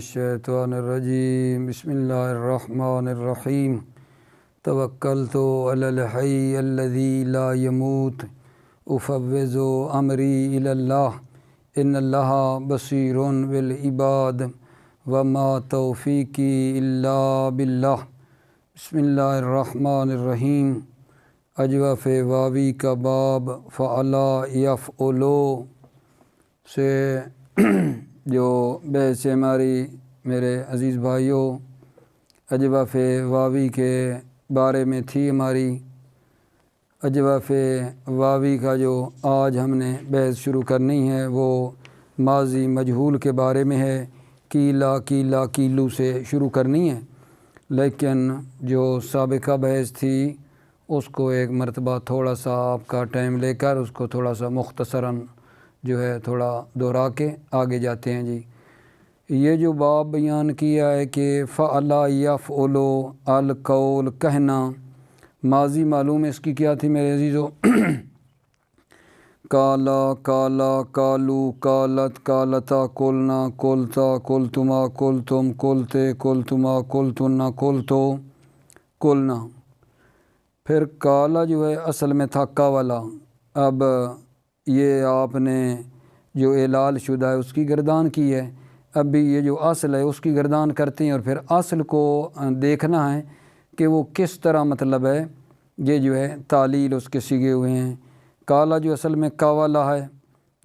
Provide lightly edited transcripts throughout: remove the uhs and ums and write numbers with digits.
الشیطان الرجیم بسم اللہ الرحمن الرحیم توکلت علی الحی الذی لا یموت افوض امری الی اللہ ان اللہ بصیر بالعباد وما توفیقی الا باللہ بسم اللہ الرحمن الرحیم اجوف واوی کا باب فعلا یفعلو سے جو بحث ہماری میرے عزیز بھائیوں اجوف واوی کے بارے میں تھی ہماری۔ اجوف واوی کا جو آج ہم نے بحث شروع کرنی ہے وہ ماضی مجہول کے بارے میں ہے۔ کیلا کیلا کیلو سے شروع کرنی ہے، لیکن جو سابقہ بحث تھی اس کو ایک مرتبہ تھوڑا سا آپ کا ٹائم لے کر اس کو تھوڑا سا مختصراً جو ہے تھوڑا دہرا کے آگے جاتے ہیں جی۔ یہ جو باب بیان کیا ہے کہ فعلا یفعلو القول کہنا، ماضی معلوم ہے اس کی کیا تھی میرے عزیزو؟ کالا کالا کالو کالت کالتا کلنا کلتا کلتما کلتم کلتے کلتما کلتنا کلتو کلنا۔ پھر کالا جو ہے اصل میں تھا کاولا، اب یہ آپ نے جو اعلال شدہ ہے اس کی گردان کی ہے، اب بھی یہ جو اصل ہے اس کی گردان کرتے ہیں اور پھر اصل کو دیکھنا ہے کہ وہ کس طرح مطلب ہے، یہ جو ہے تعلیل اس کے سیگے ہوئے ہیں۔ کالا جو اصل میں کاولا ہے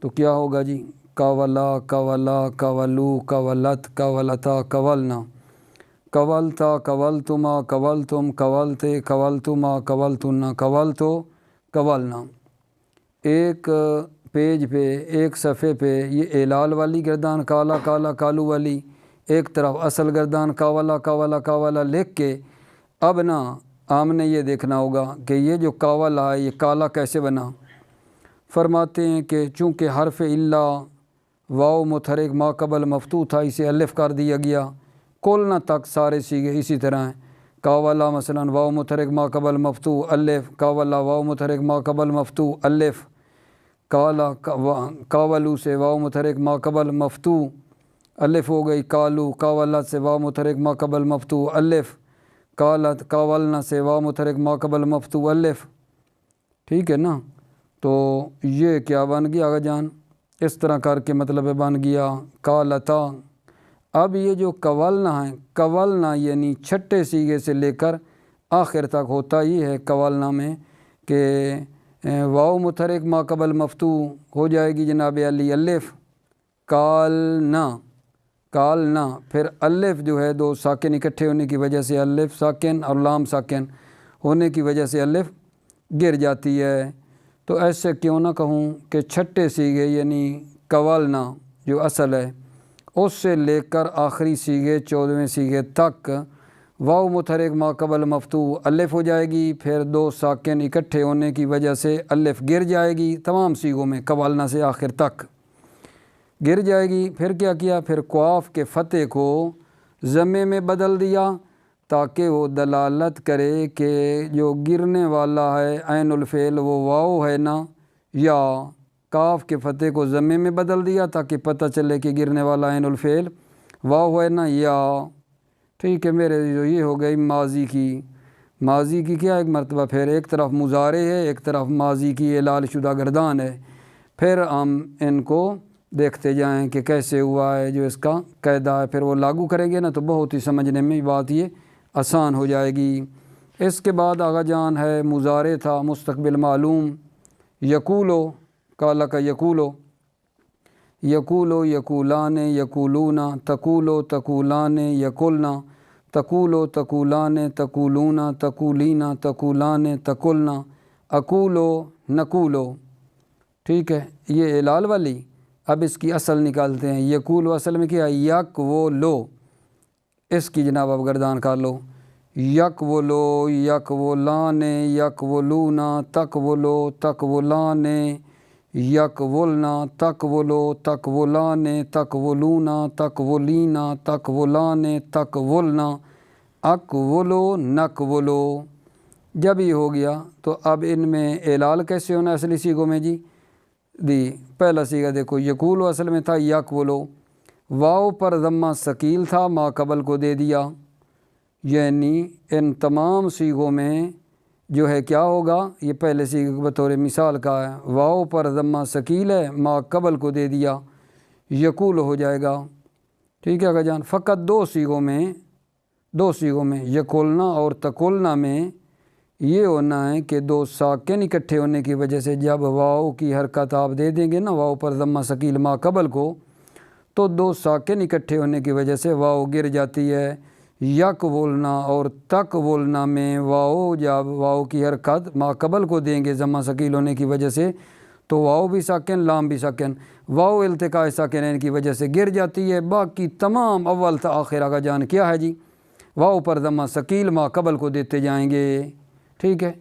تو کیا ہوگا جی؟ کاولا کاولا کاولو کاولت کاولتا کاولنا، کاولتا کاولتما کاولتم کاولتے کاولتما کاولتنا کاولتو کاولنا۔ ایک پیج پہ ایک صفحے پہ یہ اعلال والی گردان کالا کالا کالو والی، ایک طرف اصل گردان کاولا کاولا کاولا لکھ کے اب نا ہم نے یہ دیکھنا ہوگا کہ یہ جو کاولا ہے یہ کالا کیسے بنا۔ فرماتے ہیں کہ چونکہ حرف الا واو متحرک ما قبل مفتوح تھا، اسے الف کر دیا گیا۔ کلنا تک سارے سیگے اسی طرح ہیں۔ کاولا مثلا واو متحرک ما قبل مفتوح الف، کاولا واو متحرک ما قبل مفتوح الف، کالا کاولو سے واو متحرک ما قبل مفتوح الف ہو گئی، کالو کاولت سے واو متحرک ما قبل مفتوح الف، کالت کاولنا سے واو متحرک ما قبل مفتوح الف، ٹھیک ہے نا؟ تو یہ کیا بن گیا آگا جان؟ اس طرح کر کے مطلب بن گیا کالتا۔ اب یہ جو کولنا ہے، کولنا یعنی چھٹے سیگے سے لے کر آخر تک ہوتا یہ ہے کولنا میں کہ واو متحرک ما قبل مفتوح ہو جائے گی جناب علی الف، کالنا کالنا، پھر الف جو ہے دو ساکن اکٹھے ہونے کی وجہ سے الف ساکن اور لام ساکن ہونے کی وجہ سے الف گر جاتی ہے۔ تو ایسے کیوں نہ کہوں کہ چھٹے سیگے یعنی کولنا جو اصل ہے اس سے لے کر آخری سیگے 14ویں سیگے تک واو متحرک ما قبل مفتوح الف ہو جائے گی، پھر دو ساکن اکٹھے ہونے کی وجہ سے الف گر جائے گی تمام سیگوں میں، کولنا سے آخر تک گر جائے گی۔ پھر کیا کیا؟ پھر قاف کے فتح کو ضمے میں بدل دیا تاکہ وہ دلالت کرے کہ جو گرنے والا ہے عین الفعل وہ واو ہے نا یا، کاف کے فتح کو ضمے میں بدل دیا تاکہ پتہ چلے کہ گرنے والا عین الفعل واو ہے نا یا، ٹھیک ہے میرے جو یہ ہو گئی ماضی کی۔ ماضی کی کیا ایک مرتبہ پھر ایک طرف مضارع ہے ایک طرف ماضی کی اعلال شدہ گردان ہے، پھر ہم ان کو دیکھتے جائیں کہ کیسے ہوا ہے جو اس کا قاعدہ ہے، پھر وہ لاگو کریں گے نا تو بہت ہی سمجھنے میں بات یہ آسان ہو جائے گی۔ اس کے بعد آگا جان ہے مضارع تھا مستقبل معلوم، یقولو کالا کا یقولو، یقولو یقولان یقولون، تقولو تقولان یقولنا، تقولو تقولان تقولون تقولین تقولان تقولنا، اقولو نقولو، ٹھیک ہے یہ اعلال والی۔ اب اس کی اصل نکالتے ہیں، یقولو اصل میں کیا؟ یک وہ لو، اس کی جناب اب گردان کر لو، یک وہ لو یک وہ لانے یک وہ لونا تک وہ لو تک وہ لانے، یک ولنا تک وہ لو تک وہ لانے تک وہ لونا تک وہ لینا تک وہ لانے تک ولنا، اک ولو نک ولو۔ جب یہ ہو گیا تو اب ان میں اعلال کیسے ہونا اصلی سیگوں میں جی؟ دی پہلا سیگا دیکھو یقولو اصل میں تھا یک ولو، واو پر ضمہ ثقیل تھا، ما قبل کو دے دیا، یعنی ان تمام صیغوں میں جو ہے کیا ہوگا، یہ پہلے صیغہ بطور مثال کا ہے، واو پر ضمہ ثقیل ہے، ما قبل کو دے دیا، یقول ہو جائے گا۔ ٹھیک ہے اگر جان، فقط دو صیغوں میں یقولنا اور تقولنا میں یہ ہونا ہے کہ دو ساکن اکٹھے ہونے کی وجہ سے جب واو کی حرکت آپ دے دیں گے نا، واو پر ضمہ ثقیل ما قبل کو، تو دو ساکن اکٹھے ہونے کی وجہ سے واو گر جاتی ہے۔ یک بولنا اور تک بولنا میں واو جب واو کی حرکت ما قبل کو دیں گے ضمہ ثقیل ہونے کی وجہ سے، تو واو بھی ساکن لام بھی ساکن، واو التقاء ساکنین کی وجہ سے گر جاتی ہے۔ باقی تمام اول تا آخر کا جان کیا ہے جی، واو پر ضمہ ثقیل ما قبل کو دیتے جائیں گے۔ ٹھیک ہے،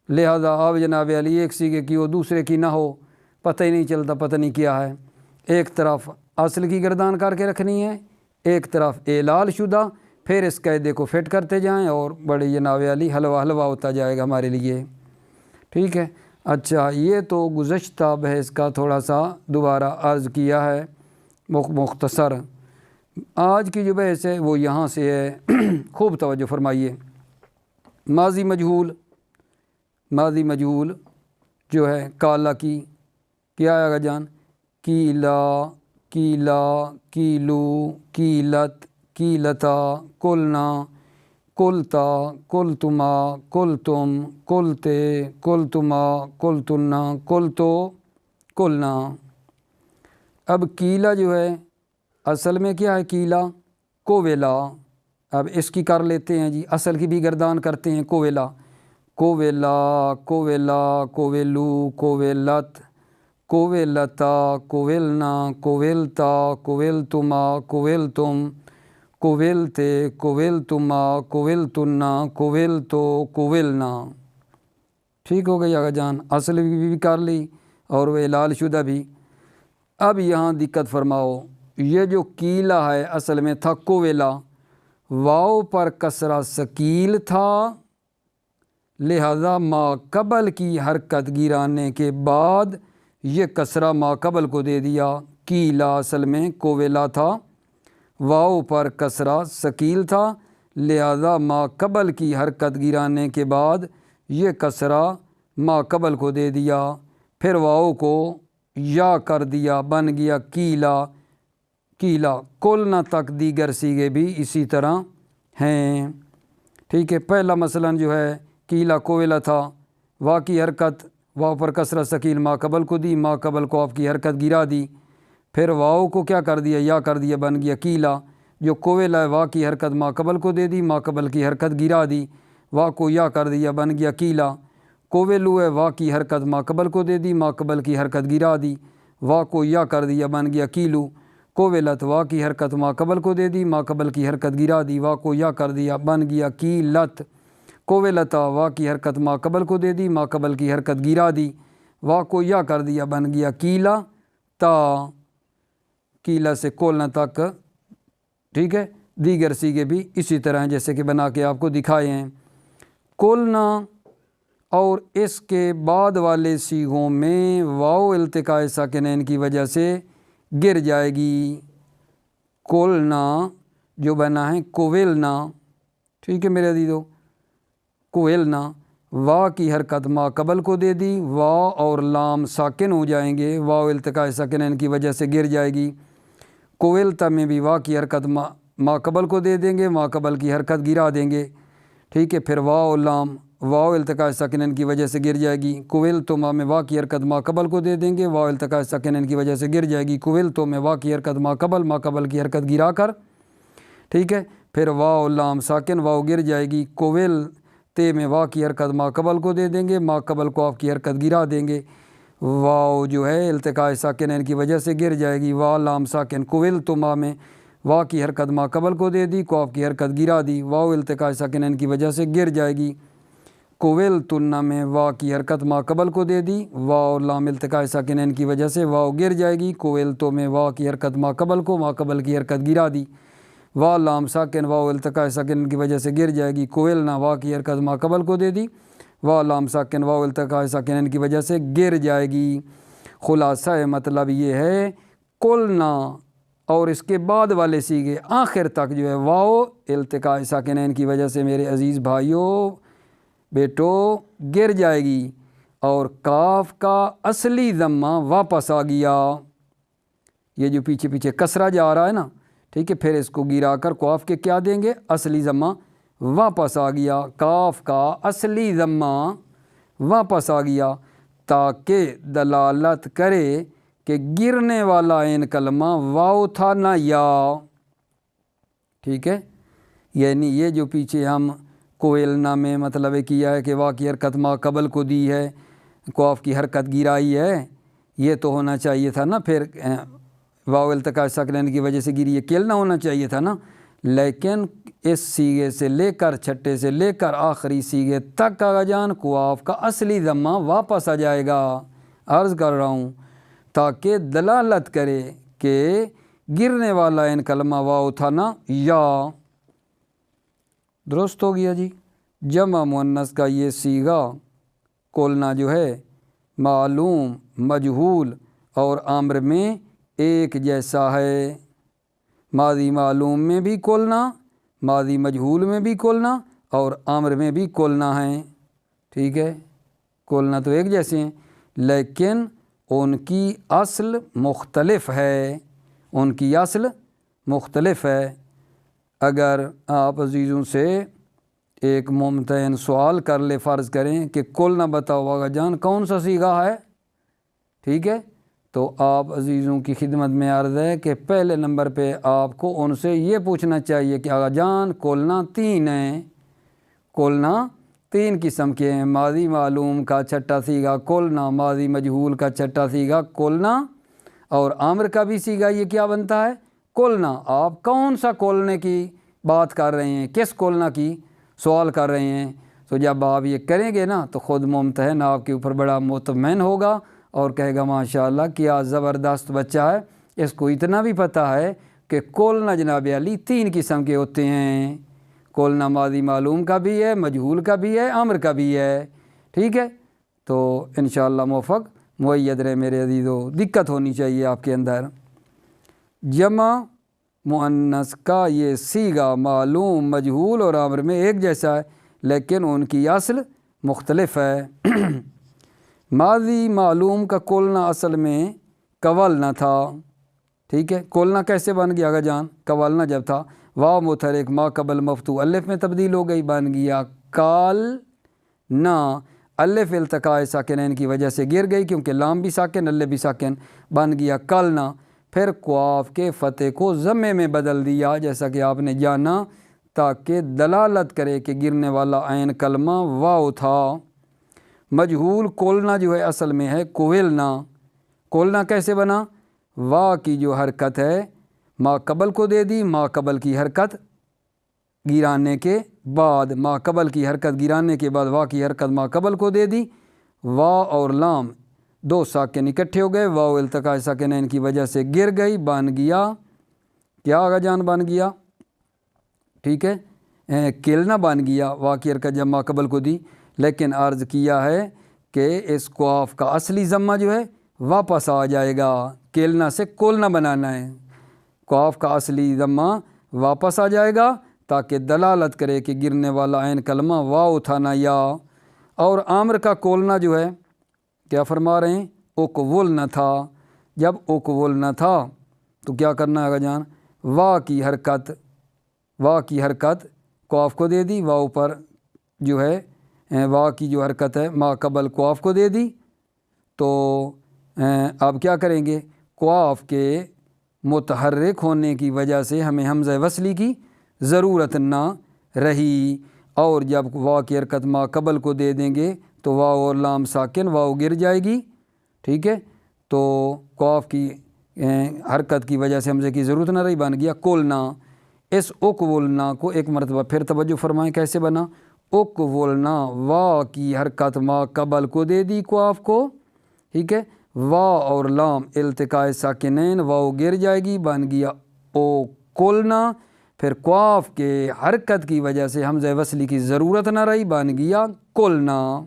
لہذا آپ جناب علی ایک سیغے کی وہ دوسرے کی نہ ہو، پتہ ہی نہیں چلتا پتہ نہیں کیا ہے، ایک طرف اصل کی گردان کر کے رکھنی ہے، ایک طرف اعلال شدہ، پھر اس قاعدے کو فٹ کرتے جائیں اور بڑے جناب علی حلوہ حلوہ ہوتا جائے گا ہمارے لیے۔ ٹھیک ہے، اچھا یہ تو گزشتہ بحث کا تھوڑا سا دوبارہ عرض کیا ہے مختصر۔ آج کی جو بحث ہے وہ یہاں سے ہے، خوب توجہ فرمائیے۔ ماضی مجہول جو ہے کالا کی کیا آئے گا جان، کیلا، کیلا، کیلو، کیلت، کیلتا، کلنا، کلتا، کلتما، کلتم، کلتے، کلتما، کلتنا، کلتو، کلنا۔ اب کیلا جو ہے اصل میں کیا ہے، کیلا کوویلا، اب اس کی کر لیتے ہیں جی، اصل کی بھی گردان کرتے ہیں، کوویلا، کوویلا، کوویلا، کوویلو، کوویلت، کوویلتا، کوویلنا، کوویلتا، کوویلتما، کوویلتم، کوویلتے، کوویلتما، کوویلتنا، کوویلتو، کوویلنا۔ ٹھیک ہو گئی آگا جان، اصل بھی کر لی اور وہ اعلال شدہ بھی۔ اب یہاں دقت فرماؤ، یہ جو کیلا ہے اصل میں تھا کوویلا، واو پر کسرہ ثقیل تھا، لہذا ما قبل کی حرکت گرانے کے بعد یہ کسرہ ما قبل کو دے دیا۔ کیلا اصل میں کوویلا تھا، واو پر کسرہ ثقیل تھا، لہذا ما قبل کی حرکت گرانے کے بعد یہ کسرہ ما قبل کو دے دیا، پھر واو کو یا کر دیا، بن گیا کیلا، کیلا۔ کلنا تک دیگر صیغے بھی اسی طرح ہیں۔ ٹھیک ہے، پہلا مثلاً جو ہے کیلا کوویلا تھا، وا کی حرکت واو پر کسرہ ثقیل ما قبل کو دی، ما قبل کو آپ کی حرکت گرا دی، پھر واو کو کیا کر دیا، یا کر دیا، بن گیا کیلا۔ جو کوویلا ہے وا کی حرکت ما قبل کو دے دی، ما قبل کی حرکت گرا دی، وا کو یا کر دیا، بن گیا کیلا۔ کوویلو ہے وا کی حرکت ما قبل کو دے دی، ما قبل کی حرکت گرا دی، وا کو یا کر دیا، بن گیا کیلو۔ کوویلت وا کی حرکت ما قبل کو دے دی، ما قبل کی حرکت گرا دی، وا کو یا کر دیا، بن گیا کیلت۔ کوویلتا وا کی حرکت ما قبل کو دے دی، ما قبل کی حرکت گرا دی، وا کو یا کر دیا، بن گیا کیلا تا۔ کیلا سے کولنا تک، ٹھیک ہے، دیگر صیغے بھی اسی طرح ہیں جیسے کہ بنا کے آپ کو دکھائے ہیں۔ کولنا اور اس کے بعد والے صیغوں میں واو التقاء ساکنین کی وجہ سے گر جائے گی۔ کولنا جو بنا ہے کوویلنا، ٹھیک ہے میرے عزیزو، کوویلنا، وا کی حرکت ما قبل کو دے دی، وا اور لام ساکن ہو جائیں گے، واو التقاء ساکنین کی وجہ سے گر جائے گی۔ کوویلتا میں بھی وا کی حرکت ما قبل کو دے دیں گے، ما قبل کی حرکت گرا دیں گے، ٹھیک ہے، پھر واو لام واو التقاء ساکنین کی وجہ سے گر جائے گی۔ کوویلتما میں وا کی حرکت ما قبل کو دے دیں گے، واو التقاء ساکنین کی وجہ سے گر جائے گی۔ کوویلتو میں وا کی حرکت ما قبل کی حرکت گرا کر، ٹھیک ہے، پھر واو لام ساکن، واو گر جائے گی۔ کوویلتے میں وا کی حرکت ما قبل کو دے دیں گے، ما قبل کو آپ کی حرکت گرا دیں گے، واو جو ہے التقاء ساکنین کی وجہ سے گر جائے گی، وا لام ساکن۔ کوویلتما میں وا کی حرکت ما قبل کو دے دی، کو آپ کی حرکت گرا دی، واو التقاء ساکنین کی وجہ سے گر جائے گی۔ کوویلتنا میں وا کی حرکت ما قبل کو دے دی، واو لام التقاء ساکنین کی وجہ سے واو گر جائے گی۔ کوویلتو میں وا کی حرکت ما قبل کی حرکت گرا دی، وا لام ساکن، واو التقاء ساکنین کی وجہ سے گر جائے گی۔ کوویلنا وا کی حرکت ما قبل کو دے دی، وا لام ساکن، واو التقاء ساکنین کی وجہ سے گر جائے گی۔ خلاصہ مطلب یہ ہے کلنا اور اس کے بعد والے سیغے آخر تک جو ہے واو التقاء ساکنین کی وجہ سے میرے عزیز بھائیوں بیٹو گر جائے گی، اور کاف کا اصلی ضمہ واپس آ گیا۔ یہ جو پیچھے پیچھے کسرہ جا رہا ہے نا، ٹھیک ہے، پھر اس کو گرا کر کاف کے کیا دیں گے؟ اصلی ضمہ واپس آ گیا، کاف کا اصلی ضمہ واپس آ گیا، تاکہ دلالت کرے کہ گرنے والا عین کلمہ واو تھا نہ یا۔ ٹھیک ہے، یعنی یہ جو پیچھے ہم کوئلنا میں مطلب کیا ہے کہ واو کی حرکت ما قبل کو دی ہے، کاف کی حرکت گرائی ہے، یہ تو ہونا چاہیے تھا نا، پھر واو التقاء ساکنین کی وجہ سے گری، یہ کل نہ ہونا چاہیے تھا نا۔ لیکن اس سیغے سے لے کر چھٹے سے لے کر آخری سیغے تک آغا جان کاف کا اصلی ضمہ واپس آ جائے گا۔ عرض کر رہا ہوں تاکہ دلالت کرے کہ گرنے والا عین کلمہ واو تھا نا یا۔ درست ہو گیا جی۔ جمع مؤنث کا یہ صیغہ کولنا جو ہے معلوم، مجہول اور امر میں ایک جیسا ہے۔ ماضی معلوم میں بھی کولنا، ماضی مجہول میں بھی کولنا اور امر میں بھی کولنا ہے۔ ٹھیک ہے، کولنا تو ایک جیسے ہیں لیکن ان کی اصل مختلف ہے، ان کی اصل مختلف ہے۔ اگر آپ عزیزوں سے ایک ممتحن سوال کر لے، فرض کریں کہ کولنا بتاؤ آغا جان کون سا صیغہ ہے، ٹھیک ہے، تو آپ عزیزوں کی خدمت میں عرض ہے کہ پہلے نمبر پہ آپ کو ان سے یہ پوچھنا چاہیے کہ آغا جان کولنا 3 ہیں، کولنا 3 قسم کے ہیں، ماضی معلوم کا چھٹا صیغہ کولنا، ماضی مجہول کا چھٹا صیغہ کولنا اور امر کا بھی صیغہ یہ کیا بنتا ہے؟ کولنا۔ آپ کون سا کولنے کی بات کر رہے ہیں، کس کولنا کی سوال کر رہے ہیں؟ تو جب آپ یہ کریں گے نا تو خود ممتحن آپ کے اوپر بڑا مطمئن ہوگا اور کہے گا ماشاءاللہ کیا زبردست بچہ ہے، اس کو اتنا بھی پتہ ہے کہ کولنا جناب علی 3 قسم کے ہوتے ہیں، کولنا ماضی معلوم کا بھی ہے، مجہول کا بھی ہے، امر کا بھی ہے۔ ٹھیک ہے، تو انشاءاللہ موفق مؤید رہے میرے عزیزو، دقت ہونی چاہیے آپ کے اندر۔ جمع مؤنث کا یہ صیغہ معلوم، مجہول اور امر میں ایک جیسا ہے لیکن ان کی اصل مختلف ہے۔ ماضی معلوم کا کولنا اصل میں کولنا تھا، ٹھیک ہے، کولنا کیسے بن گیا آغا جان؟ کولنا جب تھا واو متحرک ما قبل مفتوح الف میں تبدیل ہو گئی، بن گیا کال نا، الف التقاء ساکنین کی وجہ سے گر گئی کیونکہ لام بھی ساکن الف بھی ساکن، بن گیا کلنا۔ پھر قاف کے فتح کو ضمے میں بدل دیا جیسا کہ آپ نے جانا، تاکہ دلالت کرے کہ گرنے والا عین کلمہ واو تھا۔ مجہول کولنا جو ہے اصل میں ہے کوئلنا، کولنا کیسے بنا؟ وا کی جو حرکت ہے ما قبل کو دے دی، ما قبل کی حرکت گرانے کے بعد، ما قبل کی حرکت گرانے کے بعد وا کی حرکت ما قبل کو دے دی، وا اور لام 2 ساکن اکٹھے ہو گئے، واو التقاء ساکنین کی وجہ سے گر گئی، بن گیا کیا آغا جان؟ بن گیا، ٹھیک ہے، کلنا بن گیا، وا کی حرکت جب ما قبل کو دی۔ لیکن عرض کیا ہے کہ اس قاف کا اصلی ضمہ جو ہے واپس آ جائے گا، کلنا سے کولنا بنانا ہے، قاف کا اصلی ضمہ واپس آ جائے گا تاکہ دلالت کرے کہ گرنے والا عین کلمہ واو تھا نہ یا۔ اور امر کا کولنا جو ہے کیا فرما رہے ہیں؟ اقولنا تھا، جب اقولنا تھا تو کیا کرنا ہے آغا جان؟ وا کی حرکت قاف کو دے دی، واو پر جو ہے وا کی جو حرکت ہے ما قبل قاف کو دے دی، تو اب کیا کریں گے؟ قاف کے متحرک ہونے کی وجہ سے ہمیں حمزہ وصلی کی ضرورت نہ رہی، اور جب وا کی حرکت ما قبل کو دے دیں گے تو واو اور لام ساکن، واو گر جائے گی، ٹھیک ہے، تو قاف کی حرکت کی وجہ سے حمزے کی ضرورت نہ رہی، بن گیا کولنا۔ اس اقولنا کو ایک مرتبہ پھر توجہ فرمائیں کیسے بنا؟ اقولنا، وا کی حرکت ما قبل کو دے دی قاف کو، ٹھیک ہے، وا اور لام التقاء ساکنین، واو گر جائے گی، بن گیا او کولنا۔ پھر قاف کے حرکت کی وجہ سے حمزہ وصلی کی ضرورت نہ رہی، بن گیا کولنا۔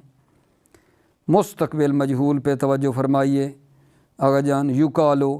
مستقبل مجہول پہ توجہ فرمائیے آغا جان، یقالو،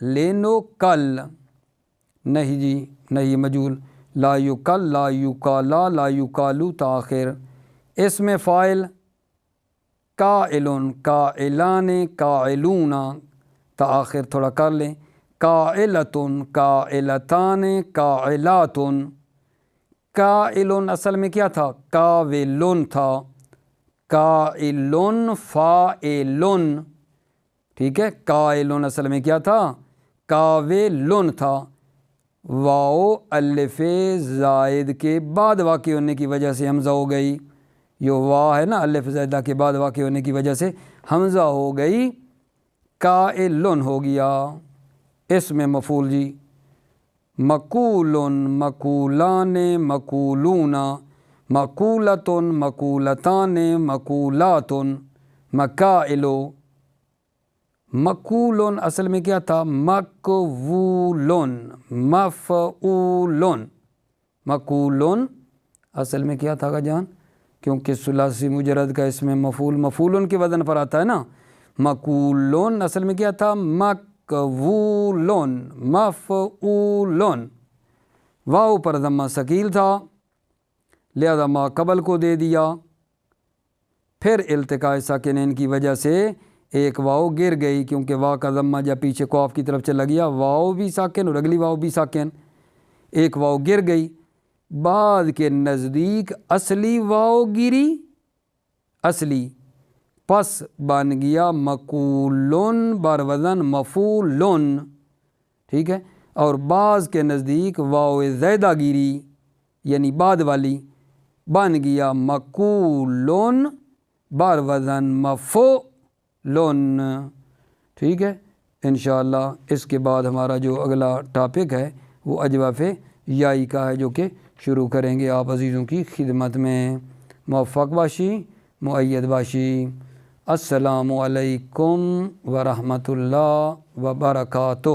لینو کل، نہیں جی نہیں مجهول، لا یکل لا یکالا لا یکالو تاخیر، اسم فاعل قائلن قائلان قائلون تاخیر تھوڑا کر لیں، قائلتن قائلتان قائلاتن، قائلن اصل میں کیا تھا قاولن تھا، قائلن فاعلن، ٹھیک ہے، قائلن اصل میں کیا تھا قاولن تھا، واو الف زائد کے بعد واقع ہونے کی وجہ سے حمزہ ہو گئی، یہ وا ہے نا الف زائدہ کے بعد واقع ہونے کی وجہ سے حمزہ ہو گئی، قائلن ہو گیا اسم مفعول جی، مقولن مقولان مقولون، مقولتن مقولتان مقولاتن، مقائلو، مقولن اصل میں کیا تھا مقولن مفعولن، مقولن اصل میں کیا تھا جان، کیونکہ ثلاثی مجرد کا اسم مفعول مفعولن کے وزن پر آتا ہے نا، مقولن اصل میں کیا تھا مقولن مفعولن، واو پر ضمہ ثقیل تھا لہذا ما قبل کو دے دیا، پھر التقاء ساکنین کی وجہ سے ایک واو گر گئی، کیونکہ واو کا ضمہ جب پیچھے قاف کی طرف چلا گیا واو بھی ساکن اور اگلی واو بھی ساکن، ایک واو گر گئی، بعد کے نزدیک اصلی واو گری اصلی، پس بن گیا مقولن بر وزن مفعولن، ٹھیک ہے، اور بعض کے نزدیک واو زائدہ گیری یعنی بعد والی، بن گیا مقولن بر وزن مفعولن، ٹھیک ہے۔ انشاءاللہ اس کے بعد ہمارا جو اگلا ٹاپک ہے وہ اجواف یائی کا ہے، جو کہ شروع کریں گے آپ عزیزوں کی خدمت میں، موفق باشی مؤید باشی، السلام علیکم ورحمۃ اللہ وبرکاتہ۔